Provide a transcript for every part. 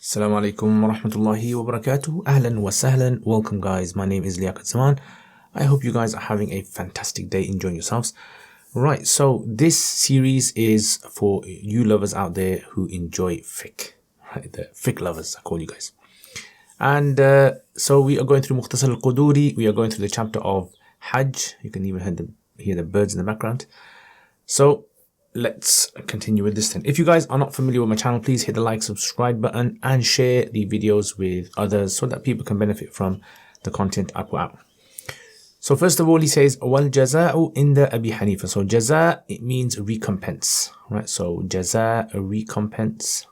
Assalamu alaikum wa rahmatullahi wa barakatuh. Ahlan wa sahlan. Welcome guys. My name is Liaquat. I hope you guys are having a fantastic day, enjoying yourselves. Right, so this series is for you lovers out there who enjoy fiqh. Right, the fiqh lovers, I call you guys. And so we are going through Mukhtasar al-Qudoori. We are going through the chapter of hajj. You can even hear the birds in the background. So let's continue with this then. If you guys are not familiar with my channel, please hit the like, subscribe button and share the videos with others so that people can benefit from the content I put out. So first of all, he says, wal jaza'u inda Abi Hanifa. So jaza, it means recompense, right? So jaza, recompense.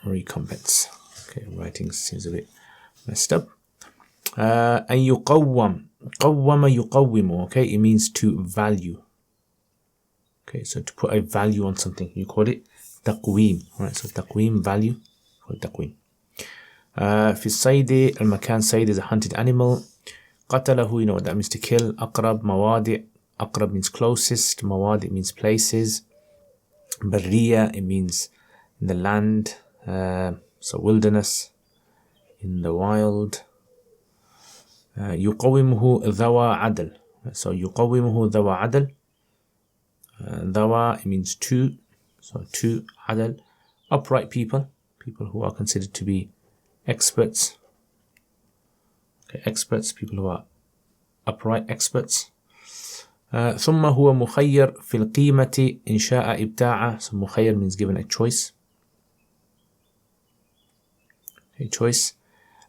Okay, writing seems a bit messed up. And yuqawwam. Qawwama yuqawwimu. Okay, it means to value. Okay, so to put a value on something, you call it taqweem, right? So taqweem, value, or taqweem. Fi saydi, al-makan sayd is a hunted animal. Qatalahu, you know what that means, to kill. Aqrab, mawadi'. Aqrab means closest. Mawadi' means places. Barriya, it means in the land. So wilderness, in the wild. Yuqawimuhu dhawa adl. So yuqawimuhu dhawa adl. Dawa, it means two, so two, adal, upright people who are considered to be experts. Okay, experts, people who are upright experts. ثم هو مخير في القيمة إن شاء إبتاعه. So مخير means given a choice. A choice.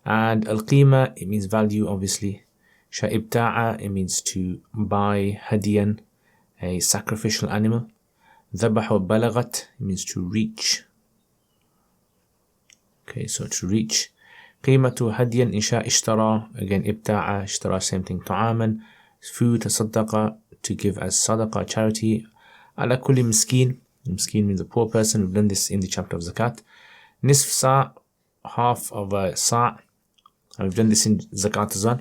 And القيمة, it means value, obviously. شاء إبتاعه, it means to buy hadiyan, a sacrificial animal. ذبح وبلغت, it means to reach. Okay, so to reach. قيمة هديا إن شاء اشترى, again ابتاع, اشترى, same thing. طعاما, food, تصدق, to give as صدقة, charity. على كل مسكين, مسكين means a poor person. We've done this in the chapter of zakat. نصف صاع, half of a صاع, and we've done this in zakat as well.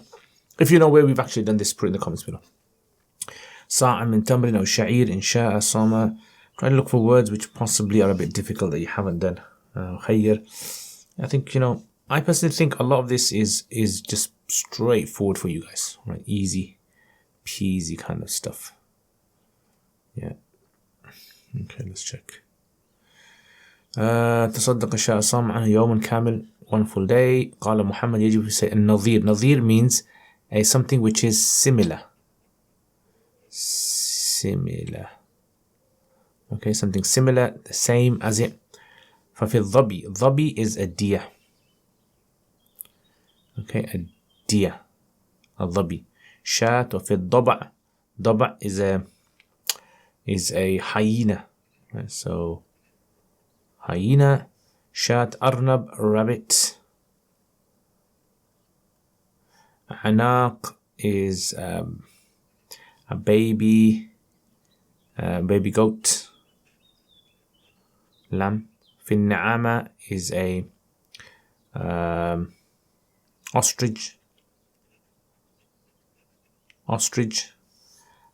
If you know where we've actually done this, put it in the comments below. صاع من تمر أو شعير إن شاء صام. Try to look for words which possibly are a bit difficult that you haven't done. خير. I think, I personally think a lot of this is just straightforward for you guys, right? Easy peasy kind of stuff. Yeah. Okay, let's check. تصدق شاء صام عنه يوم كامل, one full day. قال محمد يجب to say النظير. نظير means something which is similar. Okay, something similar, the same as it. ففي الظبي, ظبي is a deer. Okay, a deer, الظبي. شاة. وفي الضبع, ضبع is a hyena. Right, so hyena. شاة, أرنب, rabbit. عناق is a baby goat, lamb. في النعامة is a ostrich.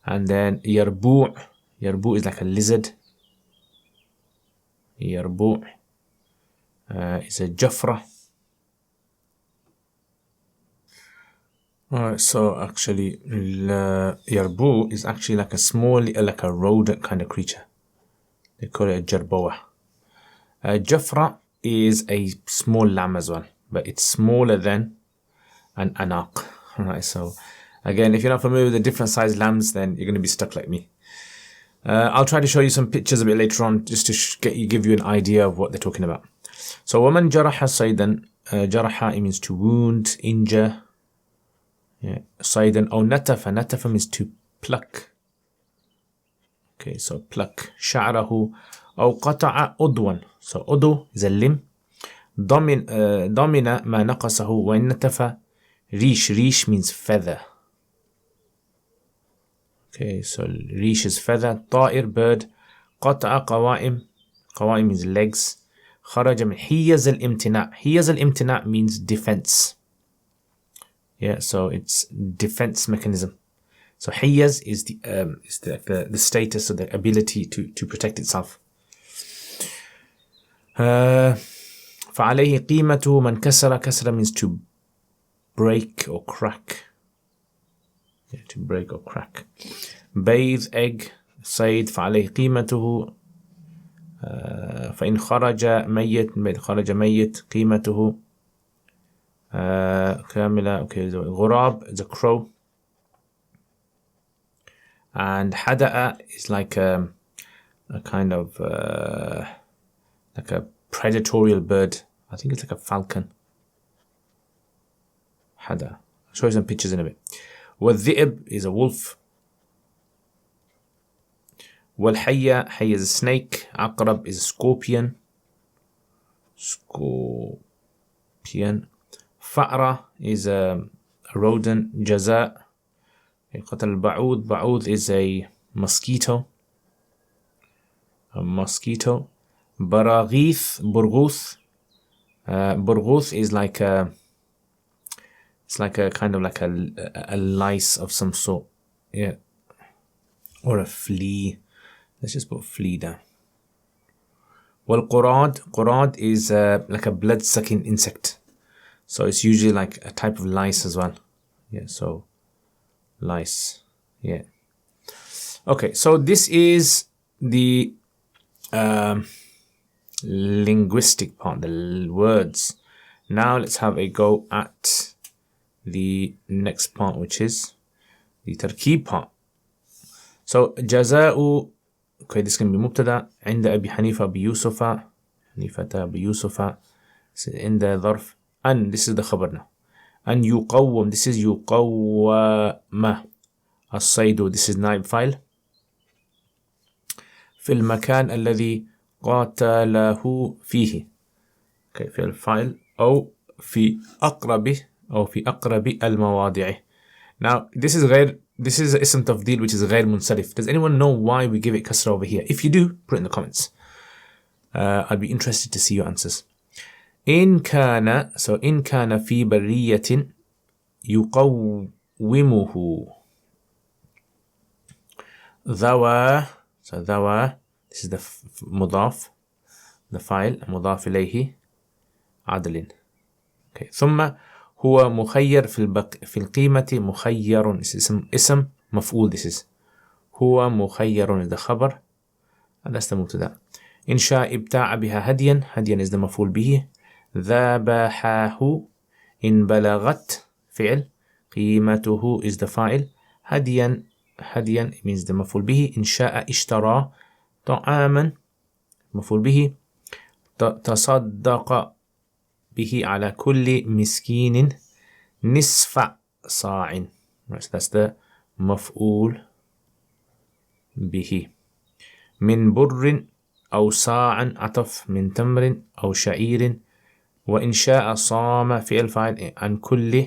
And then yarbu' is like a lizard. Yarbu' is a jafra. Alright, so actually yarbu is actually like a small, like a rodent kind of creature. They call it a jarboa. Jafra is a small lamb as well, but it's smaller than an anaq. Alright, so again, if you're not familiar with the different size lambs, then you're going to be stuck like me. I'll try to show you some pictures a bit later on just to give you an idea of what they're talking about. So وَمَنْ جَرَحَ صَيْدًا, جَرَحَ, it means to wound, injure. Yeah, صيدا أو نتف. نتف means to pluck. Okay, so pluck. شعره أو قطع عضوا. So عضو is a limb. ضمن ما نقصه. وإن نتف ريش. ريش means feather. Okay, so ريش is feather. طائر, bird. قطع قوائم. قوائم means legs. خرج من حيز الامتناع. حيز الامتناع means defense. Yeah, so it's defense mechanism. So hiyaz is the status or the ability to protect itself. فعليه قيمته من كسر. كسر means to break or crack. Yeah, to break or crack. بيض egg. صيد فعليه قيمته. فإن خرج ميت. خرج ميت قيمته كاملة. Okay, غراب is a crow. And حدأ is like a kind of like a predatorial bird. I think it's like a falcon. حدأ. I'll show you some pictures in a bit. والذئب is a wolf. والحية, حية is a snake. عقرب is a scorpion. فأرة is a rodent. جزاء قتل البعوض. بعوض is a mosquito. A mosquito. براغيث, برغوث. Burghuth is like a, it's like a kind of like a lice of some sort. Yeah. Or a flea. Let's just put flea down. والقراد. قراد is like a blood-sucking insect. So it's usually like a type of lice as well. Yeah, so lice. Yeah. Okay, so this is the linguistic part, the words. Now let's have a go at the next part, which is the tarkib part. So جزاء. Okay, this can be مبتدا. عند أبي حنيفة بيوسف. حنيفة بيوسف. عند ظرف. أن, this is the خبر now. أن يقوم, this is يقوم. الصيد, this is نائب فاعل. في المكان الذي قاتله فيه. Okay, في الفاعل. أو في أقرب المواضع. Now this is اسم تفضيل which is غير منصرف. Does anyone know why we give it kasra over here? If you do, put it in the comments. I'd be interested to see your answers. إن كان في برية يقومه ذوى. So ذوى, this is the مضاف, the file مضاف إليه عدل. Okay. ثم هو مخير في القيمة. مخير اسم مفعول. This is هو مخير is the خبر and that's the مبتدا. إن شاء ابتاع بها هديا. هديا is the مفعول به. ذبحه إن بلغت فعل. قيمته is the فاعل. هديا means the مفعول به. إن شاء اشترى طعاما مفعول به. تصدق به على كل مسكين نصف صاع. Right, so that's the مفعول به. من بر أو صاع عطف. من تمر أو شعير. وإن شاء صام فعل فاعل عن كل.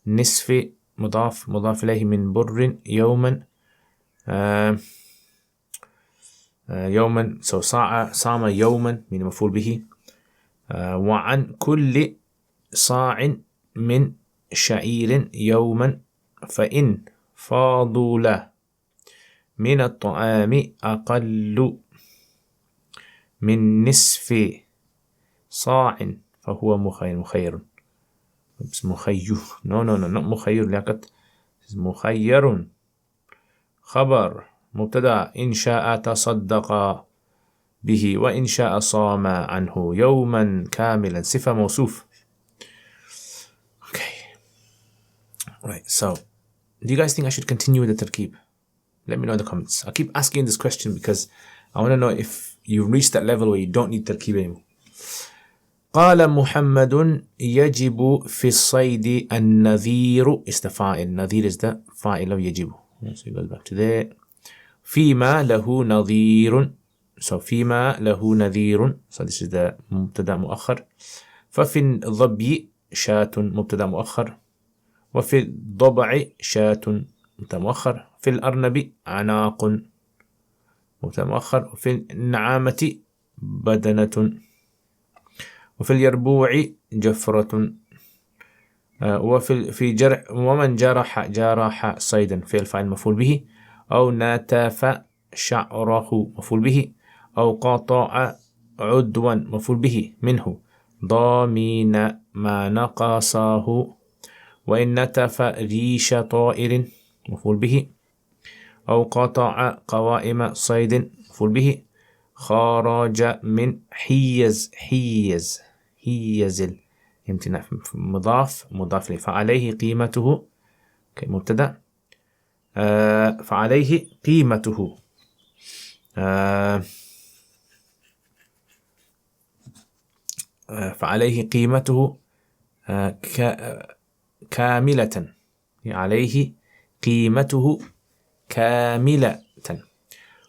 نصف مضاف إليه. من بر يوما. يوما so صام يوما من مفعول به. وعن كل صاع من شعير يوما. فإن فاضل من الطعام أقل من نصف صاع فهو مخير. مخير. No, not مخير. لياقت مخير. خبر مبتدا. إن شاء تصدق به وإن شاء صام عنه يوما كاملا. صفة موصوف. Okay. Right, so do you guys think I should continue with the tarkib? Let me know in the comments. I'll keep asking this question because I want to know if you've reached that level where you don't need tarkib anymore. قال محمد يجب في الصيد النذير is the فاعل. نذير is the فاعل of يجب. So you go back to there. فيما له نظير. So فيما له نذير. So this is the مبتدا مؤخر. ففي الظبي شاة مبتدا مؤخر. وفي الضبع شاة مبتدا مؤخر. في الأرنب عناق مبتدا مؤخر. وفي النعامة بدنة. وفي اليربوع جفرة. وفي جرح ومن جرح صيدا فعل فاعل مفعول به. أو نتف شعره مفعول به. أو قطع عدوا مفعول به منه ضامن ما نقصه وإن نتف ريش طائر مفعول به أو قطع قوائم صيد مفعول به خرج من حيز الامتناع مضاف له فعليه قيمته مبتدأ فعليه قيمته فعليه قيمته كاملة عليه قيمته كاملة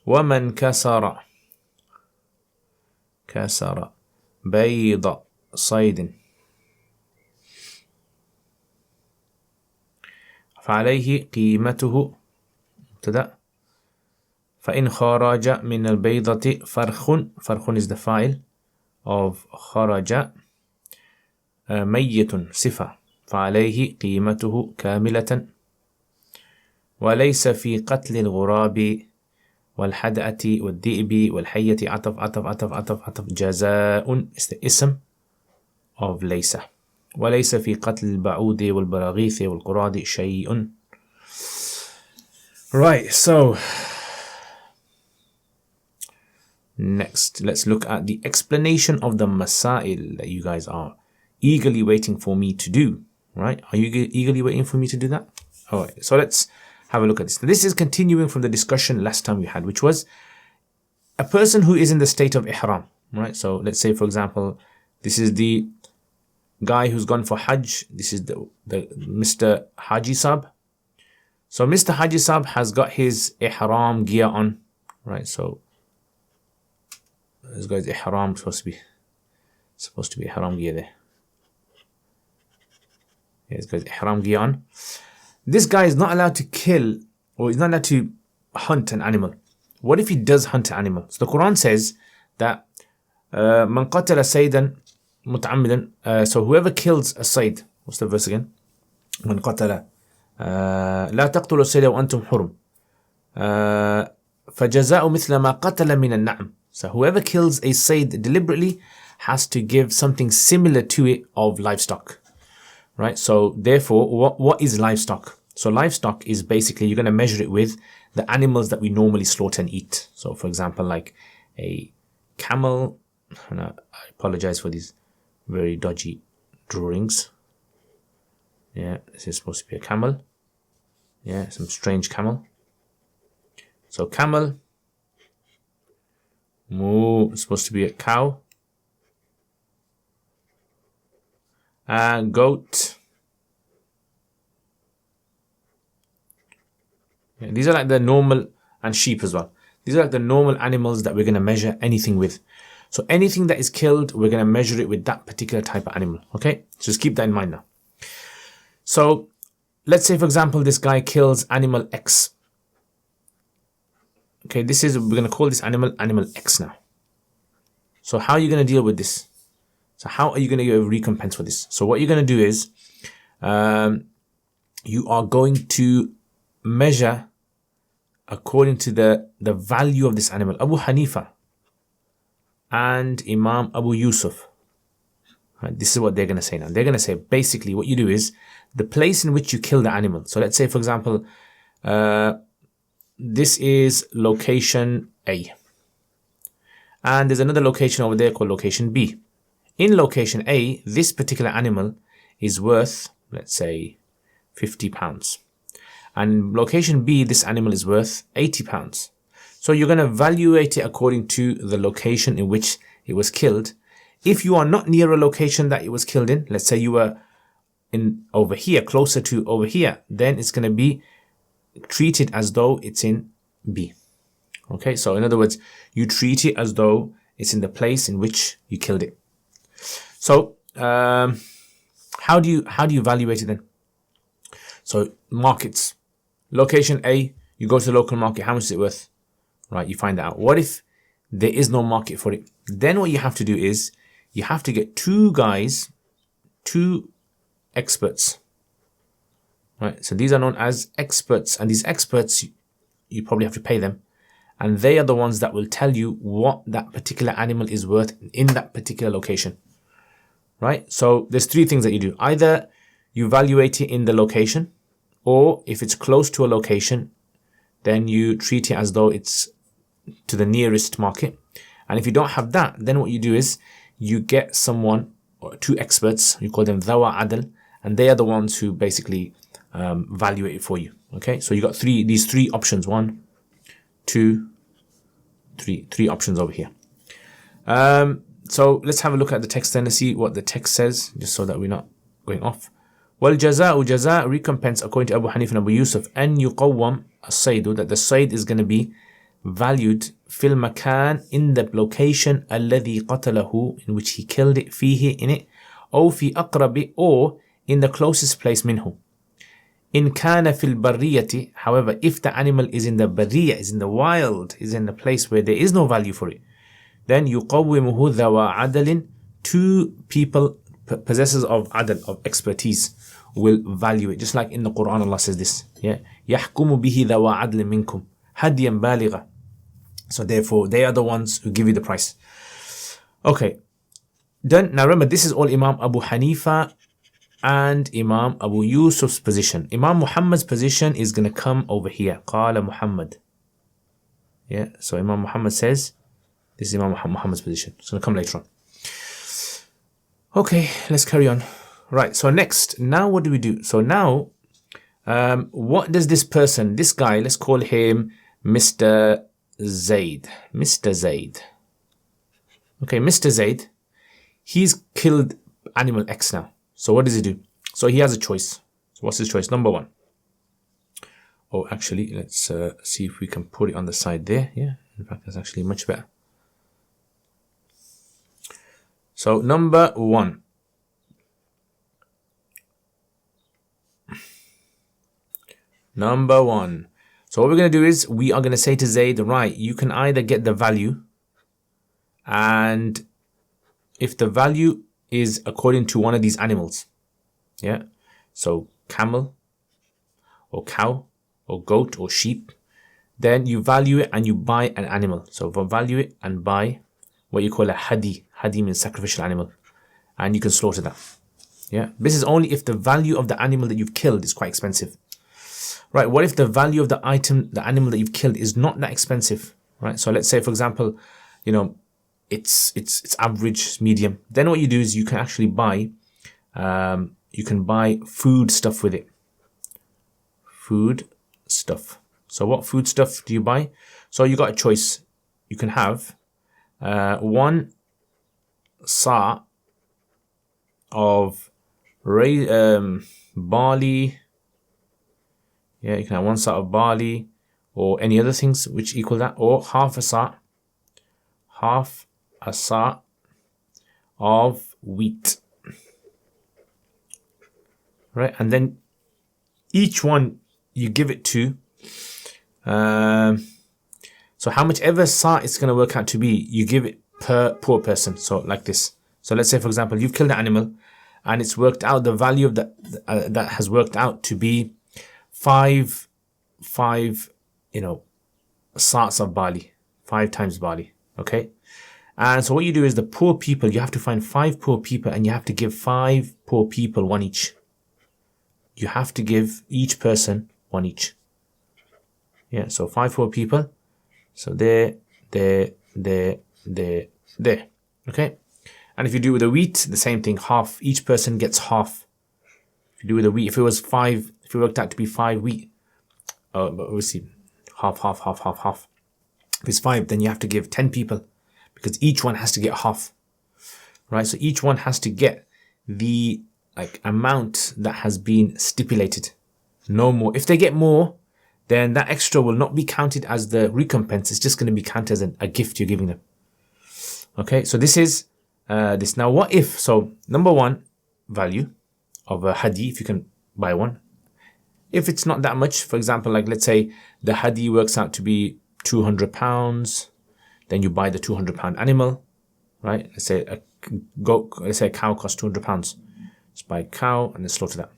ومن كسر بيض صيد فعليه قيمته مبتدأ فإن خرج من البيضة فرخ is the file of خرج ميت صفة فعليه قيمته كاملة وليس في قتل الغراب والحدأة والذئب والحية عطف جزاء اسم of ليس وليس في قتل البعوض والبراغيث والقراد شيء. Right, so next let's look at the explanation of the masail that you guys are eagerly waiting for me to do. Right, are you eagerly waiting for me to do that? Alright, so let's have a look at this. This is continuing from the discussion last time we had, which was a person who is in the state of ihram. Right, so let's say for example this is the guy who's gone for hajj. This is the Mr. Haji Sab. So Mr. Haji Sab has got his ihram gear on, right? So this guy's ihram supposed to be ihram gear there. Yeah, this guy's ihram gear on. This guy is not allowed to kill, or he's not allowed to hunt an animal. What if he does hunt an animal? So the Quran says that man qatala saydan متعمدا, so whoever kills a sayd, what's the verse again? من قتل لا تقتلوا السيد وأنتم حرم فجزاء مثل ما قتل من النعم. So whoever kills a sayd deliberately has to give something similar to it of livestock, right? So therefore what is livestock? So livestock is basically you're going to measure it with the animals that we normally slaughter and eat. So for example like a camel, and I apologize for these very dodgy drawings. Yeah, this is supposed to be a camel. Yeah, some strange camel. So camel. Moo is supposed to be a cow. And goat. Yeah, these are like the normal, and sheep as well. These are like the normal animals that we're going to measure anything with. So anything that is killed, we're going to measure it with that particular type of animal. Okay, so just keep that in mind now. So let's say, for example, this guy kills animal X. Okay, we're going to call this animal X now. So how are you going to deal with this? So how are you going to get a recompense for this? So what you're going to do is you are going to measure according to the value of this animal. Abu Hanifa and Imam Abu Yusuf. Right, this is what they're going to say now. They're going to say basically what you do is the place in which you kill the animal. So let's say, for example, this is location A. And there's another location over there called location B. In location A, this particular animal is worth, let's say, £50. And location B, this animal is worth £80. So you're going to evaluate it according to the location in which it was killed. If you are not near a location that it was killed in, let's say you were in over here, closer to over here, then it's going to be treated as though it's in B. Okay, so in other words, you treat it as though it's in the place in which you killed it. So how do you evaluate it then? So markets, location A, you go to the local market. How much is it worth? Right, you find that out. What if there is no market for it? Then what you have to do is you have to get two experts. Right, so these are known as experts, and these experts you probably have to pay them, and they are the ones that will tell you what that particular animal is worth in that particular location. Right? So there's three things that you do. Either you evaluate it in the location, or if it's close to a location, then you treat it as though it's to the nearest market. And if you don't have that, then what you do is you get someone, or two experts, you call them dhawa adl, and they are the ones who basically evaluate it for you. Okay, so you got these three options. 1, 2, 3. 3 options over here. So let's have a look at the text then and see what the text says, just so that we're not going off. Well, jaza recompense, according to Abu Hanif and Abu Yusuf, an yuqawwam as-saydu, that the sayd is going to be valued fil makan, in the location, alladhi qatalahu, in which he killed it, fihi, in it, or fi aqrabi, or in the closest place, minhu. In kana fil barriyati, however, if the animal is in the barriya, is in the wild, is in a place where there is no value for it, then yuqawwimuhu dhawa adalin, 2 people, possessors of adl, of expertise, will value it. Just like in the Quran, Allah says this, yeah, يَحْكُمُ بِهِ ذَوَا عَدْلٍ مِنْكُمْ هَدْيًا بَالِغًا. So therefore, they are the ones who give you the price. Okay, then now remember, this is all Imam Abu Hanifa and Imam Abu Yusuf's position. Imam Muhammad's position is going to come over here. قال Muhammad. Yeah, so Imam Muhammad says, this is Imam Muhammad's position. It's going to come later on. Okay, let's carry on. Right, so next, now what do we do? So now, what does this person, this guy, let's call him Mr. Zaid. Mr. Zaid. Okay, Mr. Zaid, he's killed animal X now. So what does he do? So he has a choice. So what's his choice? Number 1. Oh, actually, let's see if we can put it on the side there. Yeah, in fact, that's actually much better. So number 1. Number 1. So what we're going to do is we are going to say to Zaid, right, you can either get the value, and if the value is according to one of these animals, yeah, so camel or cow or goat or sheep, then you value it and you buy an animal. So value it and buy what you call a hadi. Hadi means sacrificial animal, and you can slaughter that. Yeah, this is only if the value of the animal that you've killed is quite expensive. Right, what if the value of the item, the animal that you've killed, is not that expensive? Right, so let's say, for example, you know, it's average, medium. Then what you do is you can actually buy, you can buy food stuff with it. Food stuff. So what food stuff do you buy? So you got a choice. You can have 1 sa of barley. Yeah, you can have 1 sa of barley or any other things which equal that, or half a sa of wheat. Right, and then each one you give it to, so how much ever sa it's going to work out to be, you give it per poor person. So like this. So let's say, for example, you've killed an animal and it's worked out, the value of that has worked out to be 5 you know, sa's of barley, 5 times barley. Okay, and so what you do is the poor people, you have to find 5 poor people and you have to give 5 poor people 1 each. You have to give each person 1 each. Yeah, so 5 poor people. So there. Okay, and if you do with the wheat, the same thing. Half, each person gets half. If you do with the wheat, if it was 5, if it worked out to be 5 wheat, but we'll see, half. If it's 5, then you have to give 10 people, because each one has to get half. Right, so each one has to get the amount that has been stipulated, no more. If they get more, then that extra will not be counted as the recompense. It's just going to be counted as a gift you're giving them. Okay, so this is this. Now what if, so number 1, value of a hadi, if you can buy 1. If it's not that much, for example, like let's say the hadi works out to be £200, then you buy the £200 animal, right? Let's say a goat, let's say a cow costs £200. Just buy a cow and then slaughter that.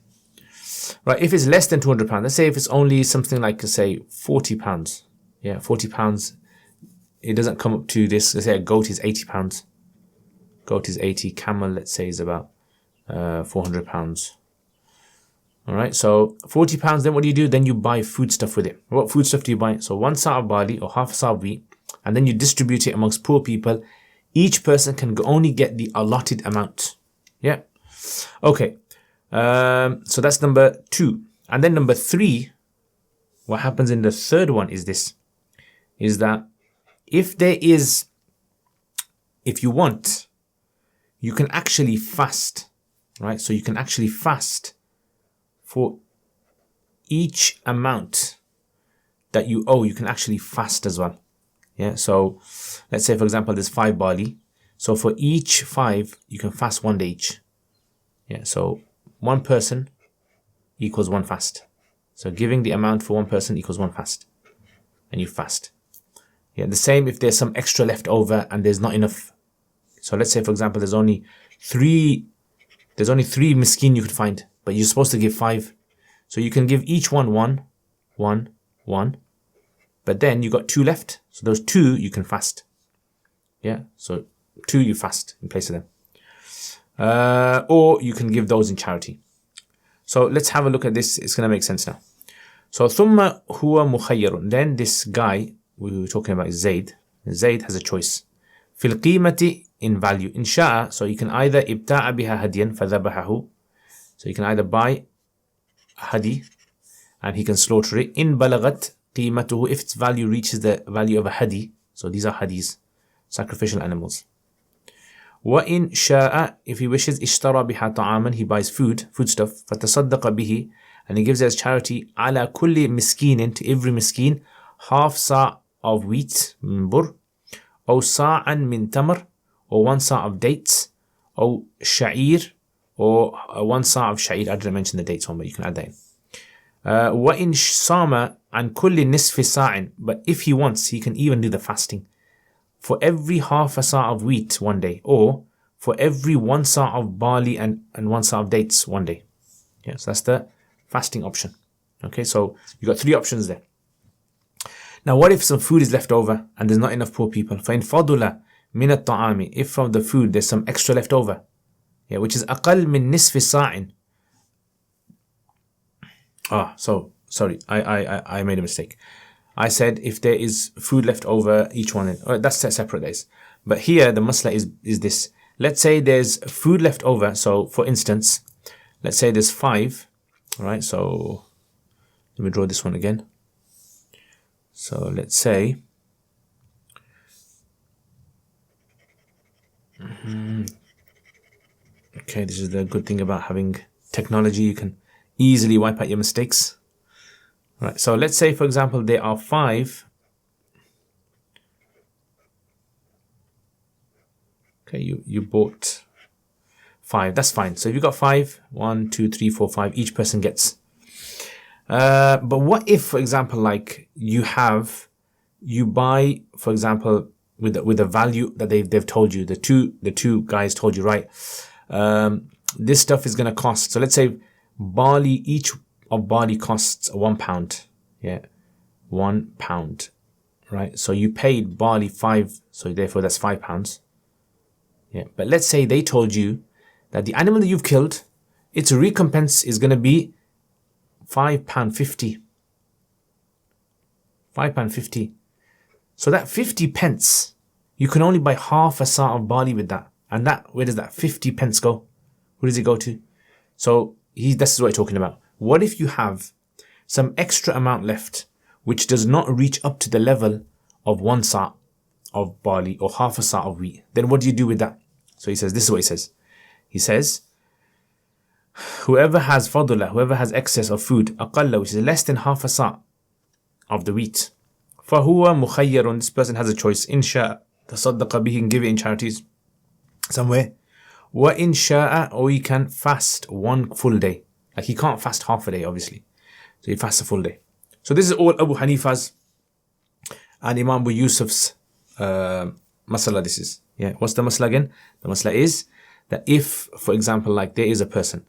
Right, if it's less than £200, let's say if it's only something like, say, £40, yeah, £40, it doesn't come up to this. Let's say a goat is £80. Goat is 80. Camel, let's say, is about £400. All right, so £40. Then what do? Then you buy food stuff with it. What food stuff do you buy? So 1 sa of barley or half a sa of wheat, and then you distribute it amongst poor people. Each person can only get the allotted amount. Yeah. Okay. So that's number 2. And then number 3, what happens in the third one is this, is that if you want, you can actually fast, right? So you can actually fast for each amount that you owe. You can actually fast as well. Yeah. So let's say, for example, there's 5 barley. So for each 5, you can fast 1 day each. Yeah. So 1 person equals 1 fast. So giving the amount for 1 person equals 1 fast. And you fast. Yeah. The same if there's some extra left over and there's not enough. So let's say, for example, there's only 3 miskin you could find, but you're supposed to give 5. So you can give each one 1, 1, 1. But then you got 2 left. So those 2 you can fast. Yeah. So 2 you fast in place of them. Or you can give those in charity. So let's have a look at this. It's going to make sense now. So ثم هو مخير. Then this guy we were talking about is Zayd. Zayd has a choice. في القيمة, in value. إن شاء, so you can either ابتاع بها هديا فذبحه. So you can either buy a hadi and he can slaughter it. إن بلغت قيمته, if its value reaches the value of a hadi. So these are hadis, sacrificial animals. وإن شاء, if he wishes, اشترى بها طعاما, he buys food stuff, فتصدق به, and he gives it as charity. على كل مسكين, to every miskin, half sa of wheat, bur, أو صاعا من تمر, or 1 sa of dates, أو شعير, or 1 sa of sha'ir. I didn't mention the dates one, but you can add that in. وإن صام عن كل نصف ساع, but if he wants, he can even do the fasting for every half a sa of wheat 1 day, or for every 1 sa of barley and 1 sa of dates 1 day. Yeah, so that's the fasting option. Okay, so you got 3 options there. Now, what if some food is left over and there's not enough poor people? فإن فضل من الطعام, if from the food there's some extra left over, yeah, which is أقل من نصف ساع. So sorry, I made a mistake. I said if there is food left over, each one, that's separate days. But here the masla is this. Let's say there's food left over. So for instance, let's say there's 5. All right. So let me draw this one again. So let's say okay, this is the good thing about having technology. You can easily wipe out your mistakes. Right, so let's say, for example, there are 5. Okay, you bought 5. That's fine. So if you got 5, 1, 2, 3, 4, 5, each person gets. But what if, for example, like you buy, for example, with the value that they've told you, the two guys told you, right? This stuff is going to cost. So let's say each of barley costs £1. Yeah, £1. Right. So you paid barley 5. So therefore that's £5. Yeah. But let's say they told you that the animal that you've killed, its recompense is going to be £5.50. £5.50. So that 50 pence, you can only buy half a sa of barley with that. And where does that 50 pence go? Where does it go to? So this is what he's talking about. What if you have some extra amount left, which does not reach up to the level of 1 sa of barley or half a sa of wheat? Then what do you do with that? So he says, this is what he says. He says, whoever has fadula, whoever has excess of food, aqalla, which is less than half a sa of the wheat, fahuwa mukhayyarun, this person has a choice. Insha tasaddaqa bihi, can give it in charities somewhere. Wa insha'a, or he can fast 1 full day. Like he can't fast half a day, obviously. So he fasts a full day. So this is all Abu Hanifa's and Imam Abu Yusuf's masala. This is, yeah. What's the masala again? The masala is that if, for example, like there is a person,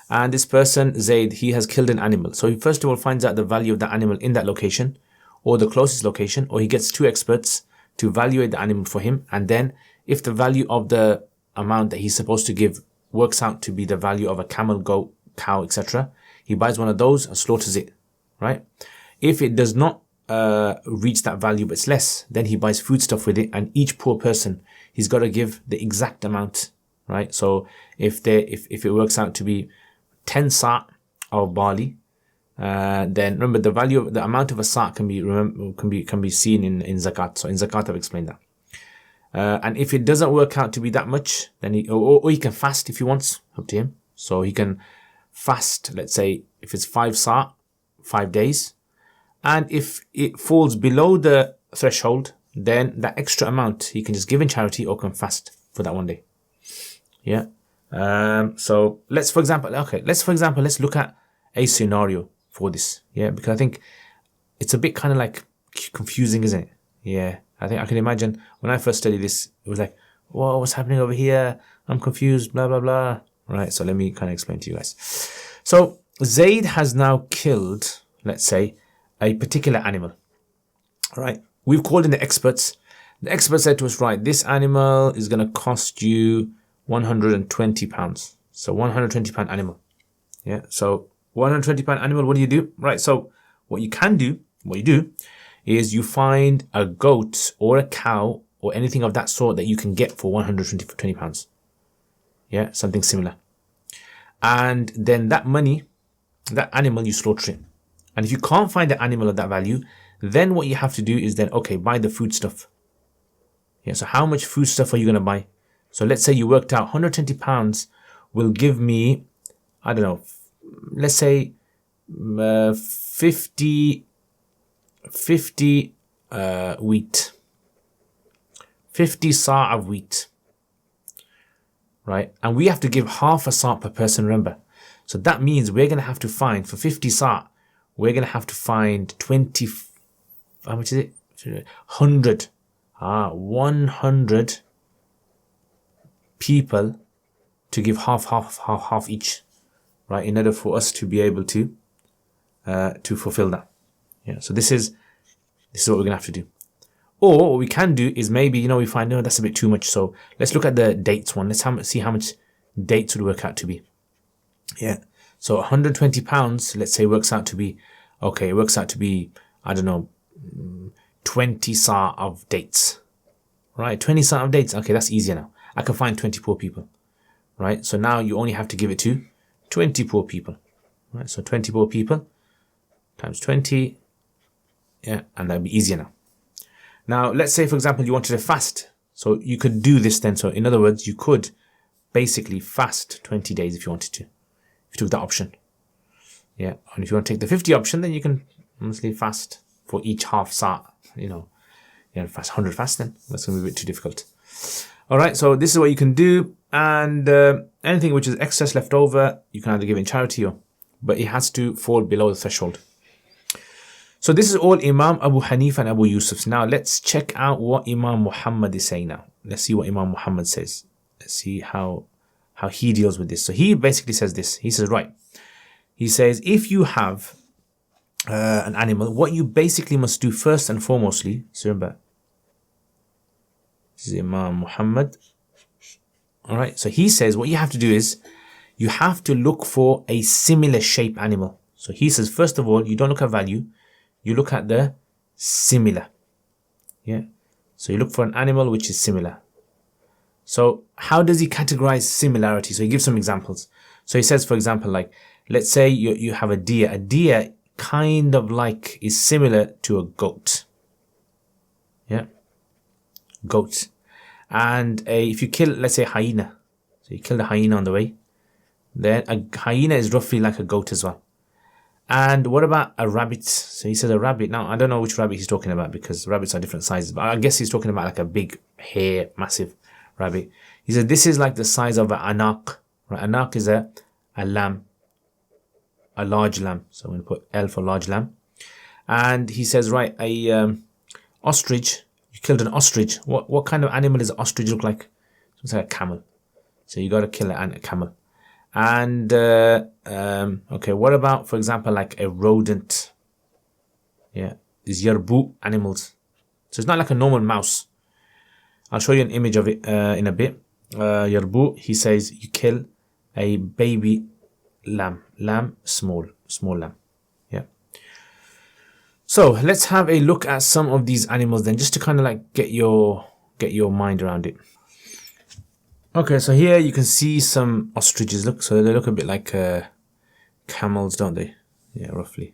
and this person, Zayd, he has killed an animal. So he first of all finds out the value of that animal in that location, or the closest location, or he gets 2 experts to evaluate the animal for him. And then if the value of the amount that he's supposed to give works out to be the value of a camel, goat, cow, etc., he buys one of those and slaughters it, right? If it does not reach that value but it's less, then he buys foodstuff with it, and each poor person, he's got to give the exact amount, right? So if it works out to be 10 sa' of barley, then remember the amount of a sa' can be seen in zakat. So in zakat I've explained that. And if it doesn't work out to be that much, then he can fast if he wants, up to him. So he can fast, let's say if it's 5 sa', 5 days, and if it falls below the threshold, then that extra amount he can just give in charity or can fast for that one day. Yeah. So let's for example let's look at a scenario for this. Yeah, because I think it's a bit kind of like confusing, isn't it? Yeah. I think I can imagine when I first studied this, it was like, whoa, what's happening over here? I'm confused, blah, blah, blah. Right, so let me kind of explain to you guys. So Zaid has now killed, let's say, a particular animal. All right, we've called in the experts. The experts said to us, right, this animal is going to cost you £120. So £120 animal. Yeah, so £120 animal, what do? Right, so what you do is you find a goat or a cow or anything of that sort that you can get for £120. Yeah, something similar. And then that money, that animal, you slaughter it. And if you can't find an animal of that value, then what you have to do is then, okay, buy the food stuff. Yeah, so how much food stuff are you going to buy? So let's say you worked out £120 will give me, I don't know, let's say 50 wheat, 50 sa' of wheat, right? And we have to give half a sa' per person, remember. So that means we're going to have to find, for 50 sa', we're going to have to find 20, how much is it? 100 people to give half each, right? In order for us to be able to fulfill that. Yeah, so this is what we're gonna have to do. Or what we can do is maybe, we find, no, that's a bit too much. So let's look at the dates one. Let's see how much dates would work out to be. Yeah. So £120, let's say, works out to be, I don't know, 20 sa' of dates. Right, 20 sa' of dates. Okay, that's easier now. I can find 20 poor people. Right, so now you only have to give it to 20 poor people. Right, so 20 poor people times 20. Yeah, and that'll be easier now. Now, let's say, for example, you wanted to fast. So you could do this then. So in other words, you could basically fast 20 days if you wanted to. If you took that option. Yeah, and if you want to take the 50 option, then you can honestly fast for each half sa', fast 100 fast then. That's going to be a bit too difficult. All right, so this is what you can do. And anything which is excess left over, you can either give in charity but it has to fall below the threshold. So this is all Imam Abu Hanifa and Abu Yusuf's. Now let's check out what Imam Muhammad is saying now. Let's see what Imam Muhammad says. Let's see how he deals with this. So he basically says this. He says, right. He says, if you have an animal, what you basically must do first and foremostly, so remember, this is Imam Muhammad. All right. So he says what you have to do is you have to look for a similar shape animal. So he says, first of all, you don't look at value. You look at the similar. Yeah. So you look for an animal which is similar. So how does he categorize similarity? So he gives some examples. So he says, for example, like, let's say you have a deer. A deer kind of like is similar to a goat. Yeah. Goat. And if you kill, let's say, a hyena. So you kill the hyena on the way. Then a hyena is roughly like a goat as well. And what about a rabbit? So he says a rabbit. Now, I don't know which rabbit he's talking about because rabbits are different sizes. But I guess he's talking about like a big, hair, massive rabbit. He said this is like the size of an anak. Right? Anak is a lamb. A large lamb. So I'm going to put L for large lamb. And he says, right, a ostrich. You killed an ostrich. What kind of animal does an ostrich look like? It's like a camel. So you got to kill a camel. And, okay, what about, for example, like a rodent? Yeah, these yarbu animals. So it's not like a normal mouse. I'll show you an image of it in a bit. Yarbu, he says you kill a baby lamb. Lamb, small lamb. Yeah. So let's have a look at some of these animals then, just to kind of like get your mind around it. Okay, so here you can see some ostriches. Look, so they look a bit like camels, don't they? Yeah, roughly.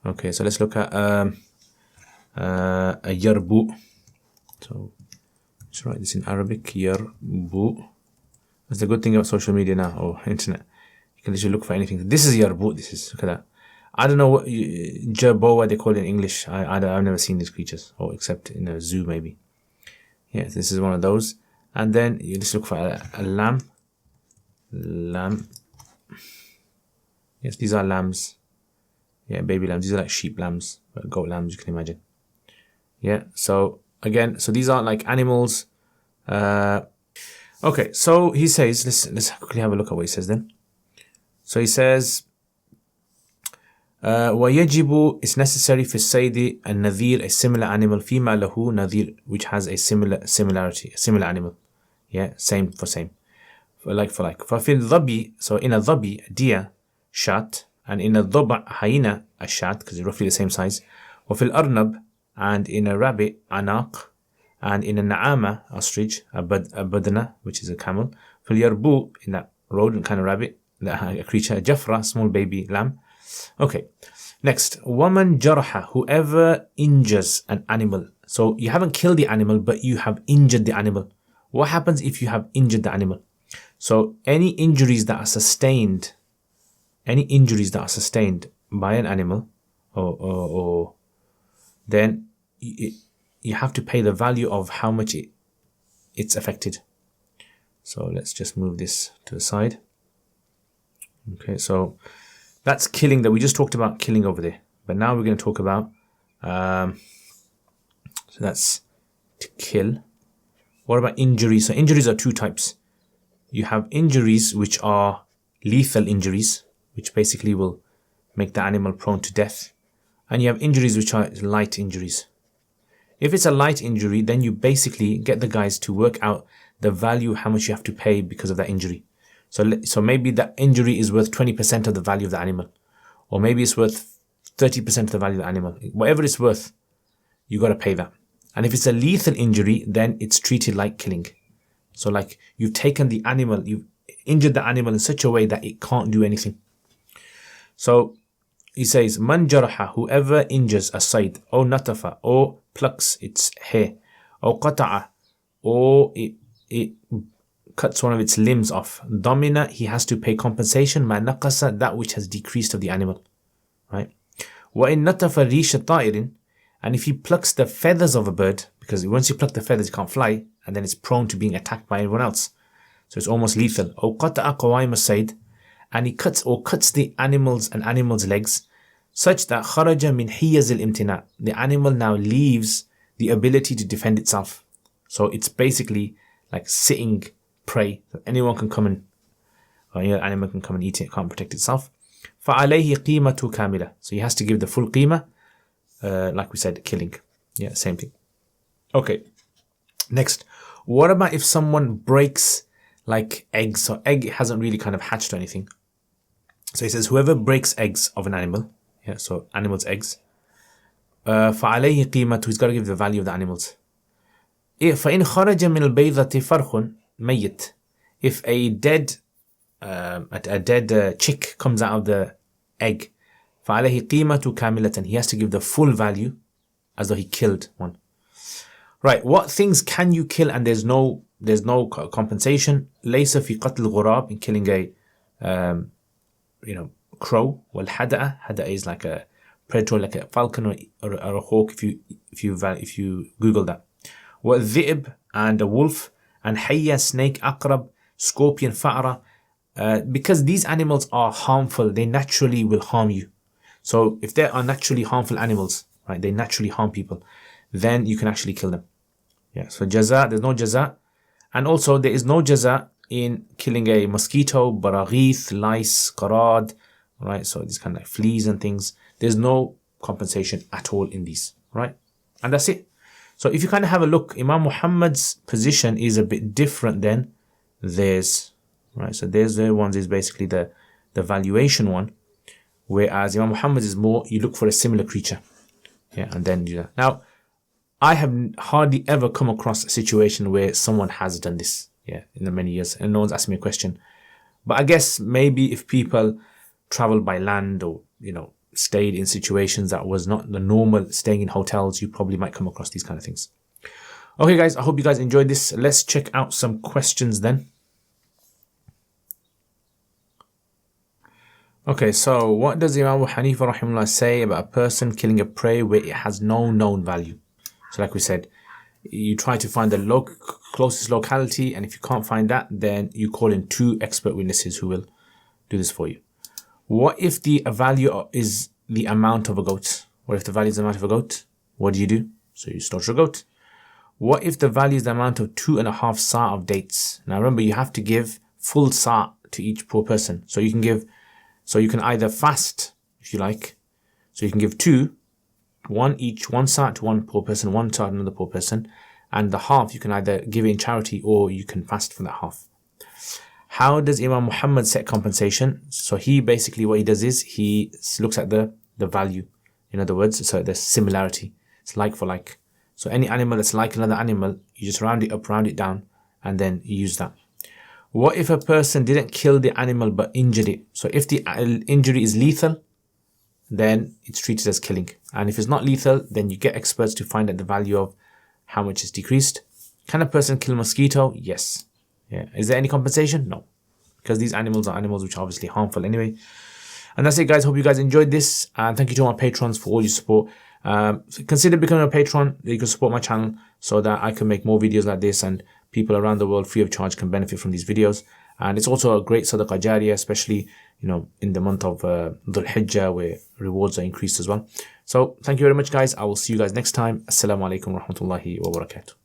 Okay, so let's look at a yarbu. So let's write this in Arabic. Yarbu. That's the good thing about social media now, or internet. You can literally look for anything. This is yarbu. This is, look at that. I don't know what jerboa they call it in English. I've never seen these creatures, or except in a zoo maybe. Yes, this is one of those. And then you just look for a lamb. Lamb. Yes, these are lambs. Yeah, baby lambs. These are like sheep lambs, goat lambs, you can imagine. Yeah, so again, so these are like animals. Okay, so he says, let's quickly have a look at what he says then. So he says, وَيَجِبُ, it's necessary for الصيد النذير, a similar animal, فيما له نذير, which has a similarity, a similar animal. Yeah, same for same. For like. فَفِي الظَّبِي, so in a dhabi, a deer, shat, and in a dhaba, hyena, a shat, because it's roughly the same size. وَفِي الْأَرْنَبِ, and in a rabbit, anaq, and in a na'ama, ostrich, a badana, which is a camel. فِي الْيَرْبُو, in that rodent kind of rabbit, a creature, a jafra, small baby lamb. Okay, next, وَمَنْ جَرَحَ, whoever injures an animal. So you haven't killed the animal, but you have injured the animal. What happens if you have injured the animal? So any injuries that are sustained by an animal, or then you have to pay the value of how much it's affected. So let's just move this to the side. Okay, so that's killing, that we just talked about killing over there. But now we're going to talk about, so that's to kill. What about injuries? So injuries are two types. You have injuries which are lethal injuries, which basically will make the animal prone to death. And you have injuries which are light injuries. If it's a light injury, then you basically get the guys to work out the value, how much you have to pay because of that injury. So maybe that injury is worth 20% of the value of the animal. Or maybe it's worth 30% of the value of the animal. Whatever it's worth, you got to pay that. And if it's a lethal injury, then it's treated like killing. So like you've taken the animal, you've injured the animal in such a way that it can't do anything. So he says, Man jaraha, whoever injures a sayd, or natafa, or plucks its hair, or qata'a, or it cuts one of its limbs off, damina, he has to pay compensation, ma naqasa, that which has decreased of the animal. Right? Wa in natafa risha ta'irin, and if he plucks the feathers of a bird, because once you pluck the feathers, it can't fly, and then it's prone to being attacked by everyone else. So it's almost lethal. Or qata'a qawaim as-sayd, and he cuts the animal's legs, such that kharaja min hiyaz al-imtina, the animal now leaves the ability to defend itself. So it's basically like sitting prey. So anyone can come and, or any animal can come and eat it, it can't protect itself. فَعَلَيْهِ قِيمَةُ كَامِلَةً, so he has to give the full qima, like we said, killing. Yeah, same thing. Okay, next. What about if someone breaks like eggs? So egg hasn't really kind of hatched or anything. So he says, whoever breaks eggs of an animal, yeah, so animals' eggs, فَعَلَيْهِ قِيمَةُ, he's got to give the value of the animals. فَإِنْ خَرَجَ مِنَ الْبَيْضَةِ فَرْخٌ مَيِّتٌ, if a dead chick comes out of the egg, فَعَلَيْهِ قِيمَةُ كَامِلَةً, he has to give the full value as though he killed one. Right, what things can you kill and there's no compensation? لَيْسَ فِي قَتْلِ الْغُرَابِ, in killing a crow. Hada'a is like a predator, like a falcon or a hawk, if you Google that. وَالذِّئْب, and a wolf, and hayya, snake, aqrab, scorpion, fa'ra, because these animals are harmful, they naturally will harm you. So if they are naturally harmful animals, right, they naturally harm people, then you can actually kill them. Yeah, so jaza, there's no jaza. And also there is no jaza in killing a mosquito, baraghith, lice, qarad, right? So these kind of like fleas and things. There's no compensation at all in these, right? And that's it. So if you kind of have a look, Imam Muhammad's position is a bit different than theirs, right? So their ones is basically the valuation one, whereas Imam Muhammad is more, you look for a similar creature, yeah, and then do that. Now, I have hardly ever come across a situation where someone has done this, yeah, in the many years, and no one's asked me a question. But I guess maybe if people travel by land or, stayed in situations that was not the normal, staying in hotels, you probably might come across these kind of things. Okay, guys, I hope you guys enjoyed this. Let's check out some questions then. Okay, so what does Imam Abu Hanifa rahimahullah say about a person killing a prey where it has no known value? So like we said, you try to find the closest locality, and if you can't find that, then you call in 2 expert witnesses who will do this for you. What if the value is the amount of a goat? What if the value is the amount of a goat? What do? So you slaughter a goat. What if the value is the amount of 2.5 sa of dates? Now remember, you have to give full sa to each poor person. So you can either fast, if you like. So you can give 2, 1 each, 1 sa to one poor person, 1 sa to another poor person. And the half you can either give it in charity or you can fast from that half. How does Imam Muhammad set compensation? So he basically, what he does is he looks at the value. In other words, so the similarity. It's like for like. So any animal that's like another animal, you just round it up, round it down, and then you use that. What if a person didn't kill the animal but injured it? So if the injury is lethal, then it's treated as killing. And if it's not lethal, then you get experts to find out the value of how much is decreased. Can a person kill a mosquito? Yes. Yeah. Is there any compensation? No. Because these animals are animals which are obviously harmful anyway. And that's it, guys. Hope you guys enjoyed this. And thank you to my patrons for all your support. Consider becoming a patron. You can support my channel so that I can make more videos like this and people around the world free of charge can benefit from these videos. And it's also a great sadaqah jariyah, especially in the month of Dhul Hijjah, where rewards are increased as well. So thank you very much, guys. I will see you guys next time. Assalamu alaikum wa rahmatullahi wa barakatuh.